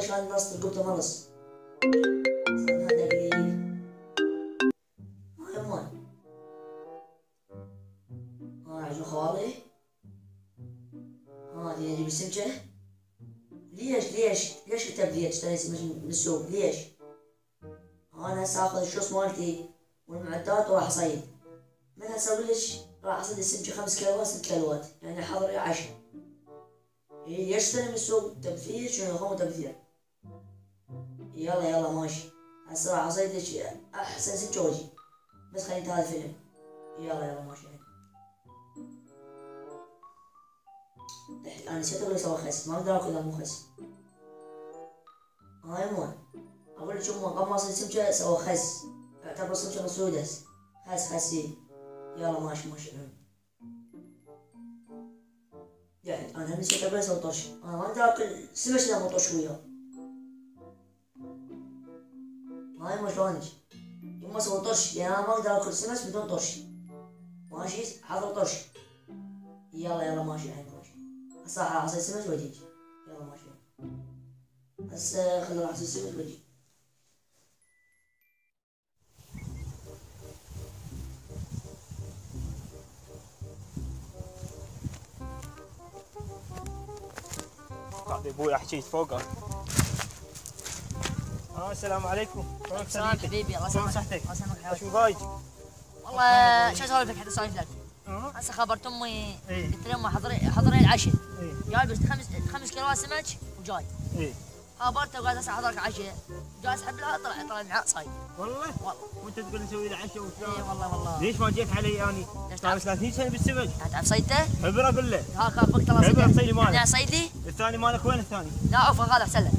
عشان الناس تلقط تملص. هذا قليل. ها يما. ها عجل خوالي. ها دي اجيب السمكة. ليش كتب لي تشتري سمك من السوق؟ ليش؟ انا هسه اخذ الشوص مالتي والمعدات وراح اصيد. من هسه اقول لك راح اصيد السمكة 5 كيلوات 6 كيلوات، يعني حضري 10. ليش اشتري من السوق؟ تبذير شنو هو تبذير؟ يلا ماشي. هسه راح اصيد لك احسن سمكة واجي. بس خليت هذا الفيلم. يلا ماشي. انا نسيت اقول لك سوى خس، ما اقدر اكل اذا مو خس. ها يما اقول لك يما قبل ما اصيد سمكة سوى خس، اعتبر سمكة مسعودة. خسي. يلا ماشي. يعني انا نسيت اقول لك سوى طرش، انا ما اقدر اكل سمك اذا مو طرش وياه. ها يما شلونك؟ يما سوى طرش، يعني انا ما اقدر اكل سمك بدون طرش. ماشي حضر طرش. يلا ماشي الحين ماشي. هسه راح اصيد سمك واجيك. يلا ماشي. هسه خلي راح اصيد سمك واجيك. قاعد ابوي احكي فوقه. السلام عليكم. السلام حبيبي، الله يسلمك. صحتك؟ الله يسلمك حياتي. شو ضايج؟ والله شو اسولف حتى اسولف لك؟ هسه خبرت امي قلت لها حضري العشاء. جاي بس 5 كيلوات سمك وجاي. خبرته وقالت هسه حضرك عشاء. جاي اسحب لها طلع معاه صايد. والله وانت تقول لي سوي لي عشاء وشلون؟ والله ليش ما جيت علي اني؟ صار 30 سنه بالسمك. تعرف صيدته؟ خبره اقول له. هاك وقت الله خبره تصيد مالك. انا صيد لي؟ الثاني مالك وين الثاني؟ لا عفوا هذا احسن لك.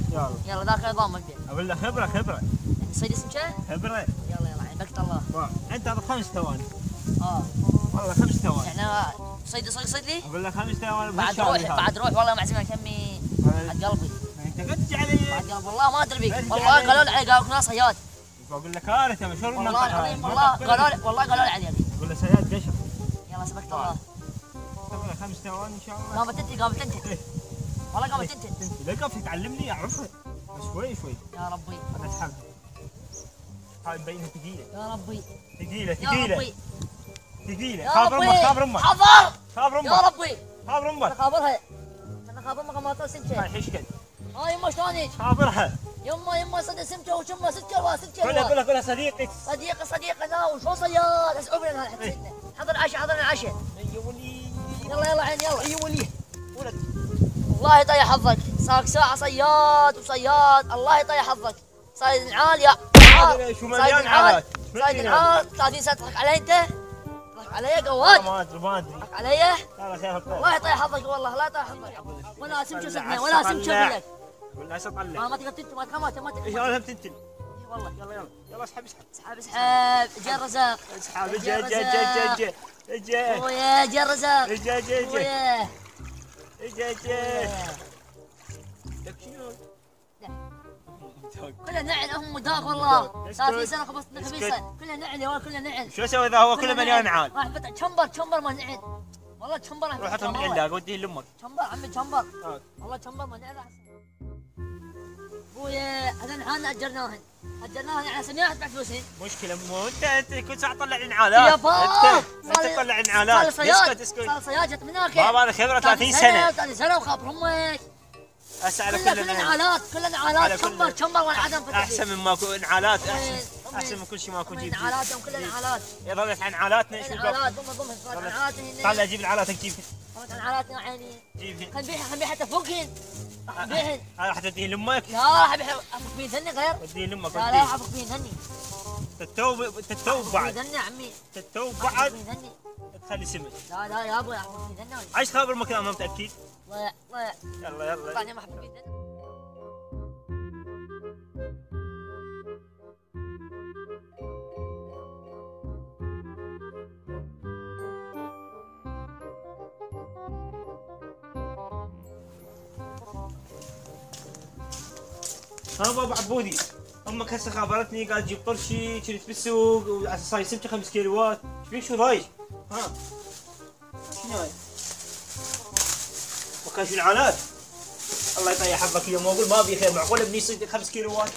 يلا ذاك نظام مبدئ. اقول له خبره. صيد سمكه؟ خبره. يلا عين وقت الله. انت هذا 5 ثواني. والله 5 ثواني. يعني صيد لي؟ اقول له 5 ثواني. بعد روح والله معزمك كمي حق قلبي. انت قد تجي علي. بعد قلبي والله ما ادري بيك، والله قالوا لي عليك قالوا لك ناس صياد. بقول لك كارثه مشهور والله العظيم والله قالوا لي عليك. اقول له صياد قشر. يلا سبقت الله. 5 ثواني ان شاء الله. قامت تنتهي والله قامت تنتهي. لا قف تعلمني اعرفها شوي يا ربي. انا اتحمل. هاي مبينها ثقيله. يا ربي. ثقيله. خابر امك. خابر امك. يا ربي. خابر امك. انا خابر امك ما طلع سمكه. هاي حشكل. هاي يما شلونك؟ خابرها. يما صدق سمكه وشمه 6 كيلوات. قولها صديقك. صديقه انا وشو صياد اسعوا لنا حتى حضر العشاء. يا ولي. يلا عين يلا. يا ولي. ولد. الله يطيح حظك، صار ساعة صياد الله يطيح حظك. صايد نعال يا شو مليان نعالات. صايد نعال 30 سنة تضحك علي انت؟ تضحك علي قواد؟ ما ادري. تضحك علي؟ لا خير الله يطيح حظك والله لا يطيح حظك. ولا سمكة صدنا ولا سمكة لك. ولا طلع. ما تقدر تنتن ما تقدر. ايش انا تنتن. والله يلا اسحب. جا الرزاق. اسحب اجا ويا جا الرزاق. اجا كله نعل هم داق والله. 30 سنة 35 سنة كله نعل يا ولد كله نعل. شو اسوي اذا هو كله مليان نعال؟ راح تشمبر ما نعل. والله تشمبر. روح حطهم بالعلاق وديه لامك. تشمبر عمي تشمبر. والله تشمبر ما نعل. ابويا هذا نعالنا اجرناهن على سميها تدفع فلوسهن. مشكلة مو انت كل ساعة تطلع النعالات. يا بابا انت تطلع النعالات. اسكت صار صياد جت من هناك. بابا هذا خبرة 30 سنة. 30 سنة وخابر امك. هسه على كل نعالات تشمبر والعدم فتح. احسن من ماكو نعالات. احسن من كل شيء ماكو جيب. نعالاتهم كلها نعالات. يظل عن نعالاتنا شو نعالات ضم نعالاتهن. طلع جيب نعالاتك جيبهن. نعالاتنا عيني. جيبهن. خلينا حتى فوقهن. بيهن. راح تديهن لامك؟ لا راح ابيع بين ثني غير. وديهن لامك. لا راح ابيع بين ثني. تتوب بعد. بين ثني عمي. تتوب بعد. بين ثني. تخلي سمك. لا يا ابوي احب بين ثني. عايش خابر مكان ما متاكد؟ لا يلا طبعا ما احب بين ثني. ها بابا عبودي امك هسه خابرتني قالت جيب طرشي كنت بالسوق وعلى اساس صاير سمكه 5 كيلوات. ايش فيك شو ضايج؟ ها شنو هاي؟ وكان شو العالات؟ الله يطيح حظك اليوم، واقول ما في خير، معقول ابني يصيد 5 كيلوات؟